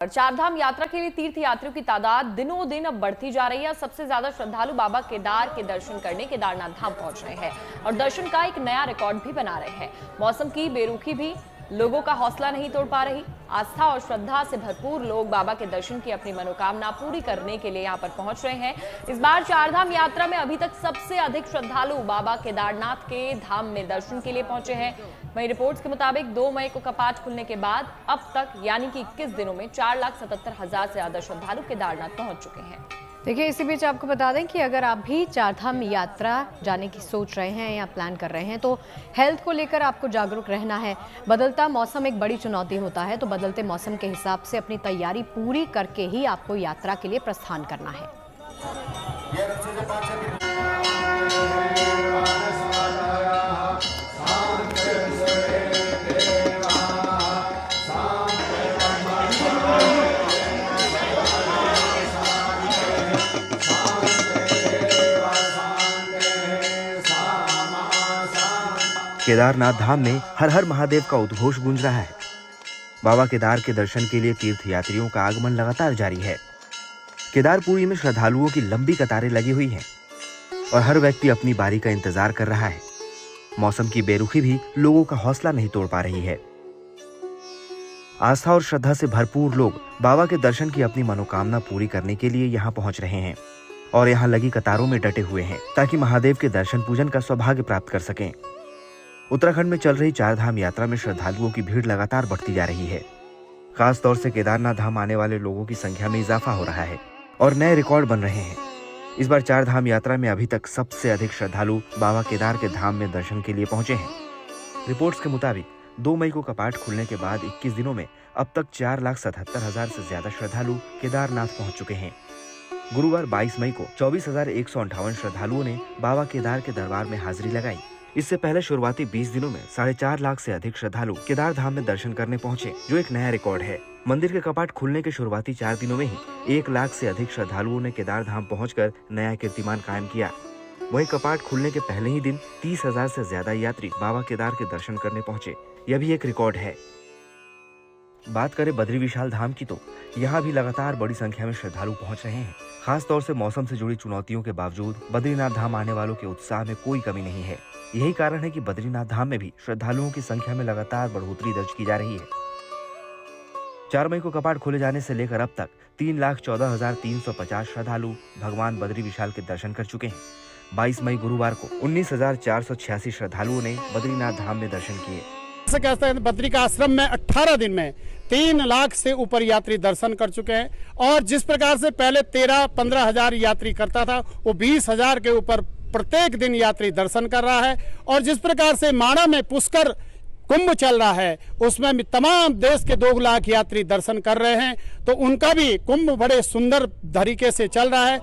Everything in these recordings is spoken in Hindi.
चारधाम यात्रा के लिए तीर्थ यात्रियों की तादाद दिनों दिन अब बढ़ती जा रही है। सबसे ज्यादा श्रद्धालु बाबा केदार के दर्शन करने केदारनाथ धाम पहुंच रहे हैं और दर्शन का एक नया रिकॉर्ड भी बना रहे हैं। मौसम की बेरुखी भी लोगों का हौसला नहीं तोड़ पा रही। आस्था और श्रद्धा से भरपूर लोग बाबा के दर्शन की अपनी मनोकामना पूरी करने के लिए यहाँ पर पहुंच रहे हैं। इस बार चारधाम यात्रा में अभी तक सबसे अधिक श्रद्धालु बाबा केदारनाथ के धाम में दर्शन के लिए पहुंचे हैं। वहीं रिपोर्ट्स के मुताबिक 2 मई को कपाट खुलने के बाद अब तक यानी कि 21 दिनों में 4,77,000 से ज्यादा श्रद्धालु केदारनाथ पहुंच चुके हैं। देखिए, इसी बीच आपको बता दें कि अगर आप भी चारधाम यात्रा जाने की सोच रहे हैं या प्लान कर रहे हैं तो हेल्थ को लेकर आपको जागरूक रहना है। बदलता मौसम एक बड़ी चुनौती होता है, तो बदलते मौसम के हिसाब से अपनी तैयारी पूरी करके ही आपको यात्रा के लिए प्रस्थान करना है। केदारनाथ धाम में हर हर महादेव का उद्घोष गूंज रहा है। बाबा केदार के दर्शन के लिए तीर्थ यात्रियों का आगमन लगातार जारी है। केदारपुरी में श्रद्धालुओं की लंबी कतारें लगी हुई हैं और हर व्यक्ति अपनी बारी का इंतजार कर रहा है। मौसम की बेरुखी भी लोगों का हौसला नहीं तोड़ पा रही है। आस्था और श्रद्धा से भरपूर लोग बाबा के दर्शन की अपनी मनोकामना पूरी करने के लिए यहाँ पहुंच रहे हैं और यहाँ लगी कतारों में डटे हुए हैं ताकि महादेव के दर्शन पूजन का सौभाग्य प्राप्त कर सकें। उत्तराखंड में चल रही चारधाम यात्रा में श्रद्धालुओं की भीड़ लगातार बढ़ती जा रही है। खास तौर से केदारनाथ धाम आने वाले लोगों की संख्या में इजाफा हो रहा है और नए रिकॉर्ड बन रहे हैं। इस बार चारधाम यात्रा में अभी तक सबसे अधिक श्रद्धालु बाबा केदार के धाम में दर्शन के लिए पहुंचे हैं। रिपोर्ट्स के मुताबिक 2 मई को कपाट खुलने के बाद 21 दिनों में अब तक 4,77,000 से ज्यादा श्रद्धालु केदारनाथ पहुंच चुके हैं। गुरुवार 22 मई को 24,158 श्रद्धालुओं ने बाबा केदार के दरबार में हाजिरी लगाई। इससे पहले शुरुआती 20 दिनों में 4.5 लाख से अधिक श्रद्धालु केदार धाम में दर्शन करने पहुंचे, जो एक नया रिकॉर्ड है। मंदिर के कपाट खुलने के शुरुआती 4 दिनों में ही 1 लाख से अधिक श्रद्धालुओं ने केदार धाम पहुंचकर नया कीर्तिमान कायम किया। वहीं कपाट खुलने के पहले ही दिन 30,000 से ज्यादा यात्री बाबा केदार के दर्शन करने पहुंचे। यह भी एक रिकॉर्ड है। बात करें बद्री विशाल धाम की, तो यहाँ भी लगातार बड़ी संख्या में श्रद्धालु पहुंच रहे हैं। खास तौर से मौसम से जुड़ी चुनौतियों के बावजूद बद्रीनाथ धाम आने वालों के उत्साह में कोई कमी नहीं है। यही कारण है कि बद्रीनाथ धाम में भी श्रद्धालुओं की संख्या में लगातार बढ़ोतरी दर्ज की जा रही है। 4 मई को कपाट खोले जाने से लेकर अब तक 3,14,350 श्रद्धालु भगवान बद्री विशाल के दर्शन कर चुके हैं। 22 मई गुरुवार को 19,486 श्रद्धालुओं ने बद्रीनाथ धाम में दर्शन किए। कहते हैं बद्री का आश्रम में 18 दिन में 3 लाख से ऊपर यात्री दर्शन कर चुके हैं और जिस प्रकार से पहले 13-15 हजार यात्री करता था, वो 20,000 के ऊपर प्रत्येक दिन यात्री दर्शन कर रहा है। और जिस प्रकार से माणा में पुष्कर कुंभ चल रहा है, उसमें भी तमाम देश के 2 लाख यात्री दर्शन कर रहे हैं, तो उनका भी कुंभ बड़े सुंदर तरीके से चल रहा है।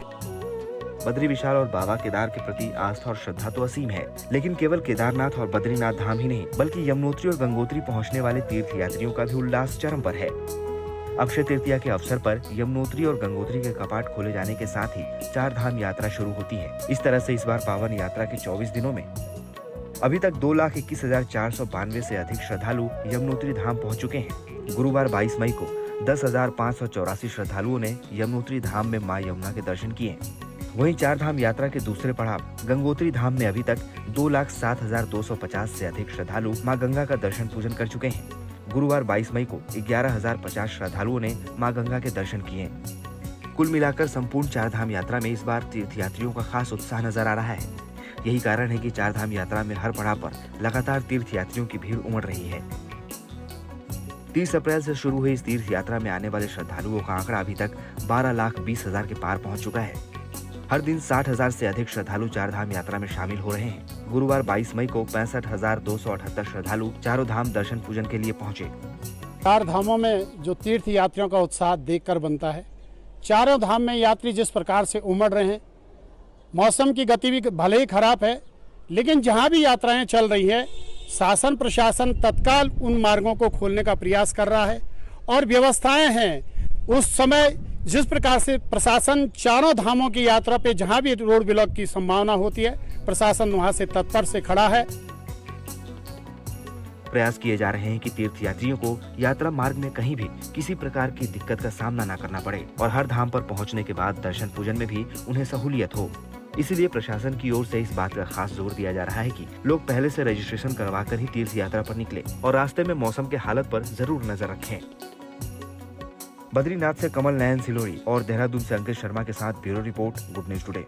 बद्री विशाल और बाबा केदार के प्रति आस्था और श्रद्धा तो असीम है, लेकिन केवल केदारनाथ और बद्रीनाथ धाम ही नहीं बल्कि यमुनोत्री और गंगोत्री पहुंचने वाले तीर्थ यात्रियों का भी उल्लास चरम पर है। अक्षय तृतीया के अवसर पर यमुनोत्री और गंगोत्री के कपाट खोले जाने के साथ ही चारधाम यात्रा शुरू होती है। इस तरह से इस बार पावन यात्रा के 24 दिनों में अभी तक 2,21,492 से अधिक श्रद्धालु यमुनोत्री धाम पहुँच चुके हैं। गुरुवार 22 मई को 10,584 श्रद्धालुओं ने यमुनोत्री धाम में माँ यमुना के दर्शन किए। वहीं चारधाम यात्रा के दूसरे पड़ाव गंगोत्री धाम में अभी तक 2,07,250 से अधिक श्रद्धालु मां गंगा का दर्शन पूजन कर चुके हैं। गुरुवार 22 मई को 11,050 श्रद्धालुओं ने मां गंगा के दर्शन किए। कुल मिलाकर संपूर्ण चारधाम यात्रा में इस बार तीर्थयात्रियों का खास उत्साह नजर आ रहा है। यही कारण है कि चारधाम यात्रा में हर पड़ाव पर लगातार तीर्थयात्रियों की भीड़ उमड़ रही है। 30 अप्रैल से शुरू हुई इस तीर्थ यात्रा में आने वाले श्रद्धालुओं का आंकड़ा अभी तक 12,20,000 के पार पहुंच चुका है। हर दिन 60,000 से अधिक श्रद्धालु चारधाम यात्रा में शामिल हो रहे हैं। गुरुवार 22 मई को 65,278 श्रद्धालु चारों धाम दर्शन पूजन के लिए पहुंचे। 4 धामों में जो तीर्थ यात्रियों का उत्साह देखकर बनता है। चारों धाम में यात्री जिस प्रकार से उमड़ रहे हैं, मौसम की गति भी भले ही खराब है, लेकिन जहां भी यात्राएं चल रही है, शासन प्रशासन तत्काल उन मार्गों को खोलने का प्रयास कर रहा है और व्यवस्थाएं हैं। उस समय जिस प्रकार से प्रशासन चारों धामों की यात्रा पे जहां भी रोड ब्लॉक की संभावना होती है, प्रशासन वहां से तत्पर से खड़ा है। प्रयास किए जा रहे हैं कि तीर्थ यात्रियों को यात्रा मार्ग में कहीं भी किसी प्रकार की दिक्कत का सामना न करना पड़े और हर धाम पर पहुंचने के बाद दर्शन पूजन में भी उन्हें सहूलियत हो। इसीलिए प्रशासन की ओर से इस बात का खास जोर दिया जा रहा है कि लोग पहले से रजिस्ट्रेशन करवा कर ही तीर्थ यात्रा पर निकले और रास्ते में मौसम के हालत पर जरूर नजर रखें। बद्रीनाथ से कमल नयन सिलोरी और देहरादून से अंकित शर्मा के साथ bureau report, good news today.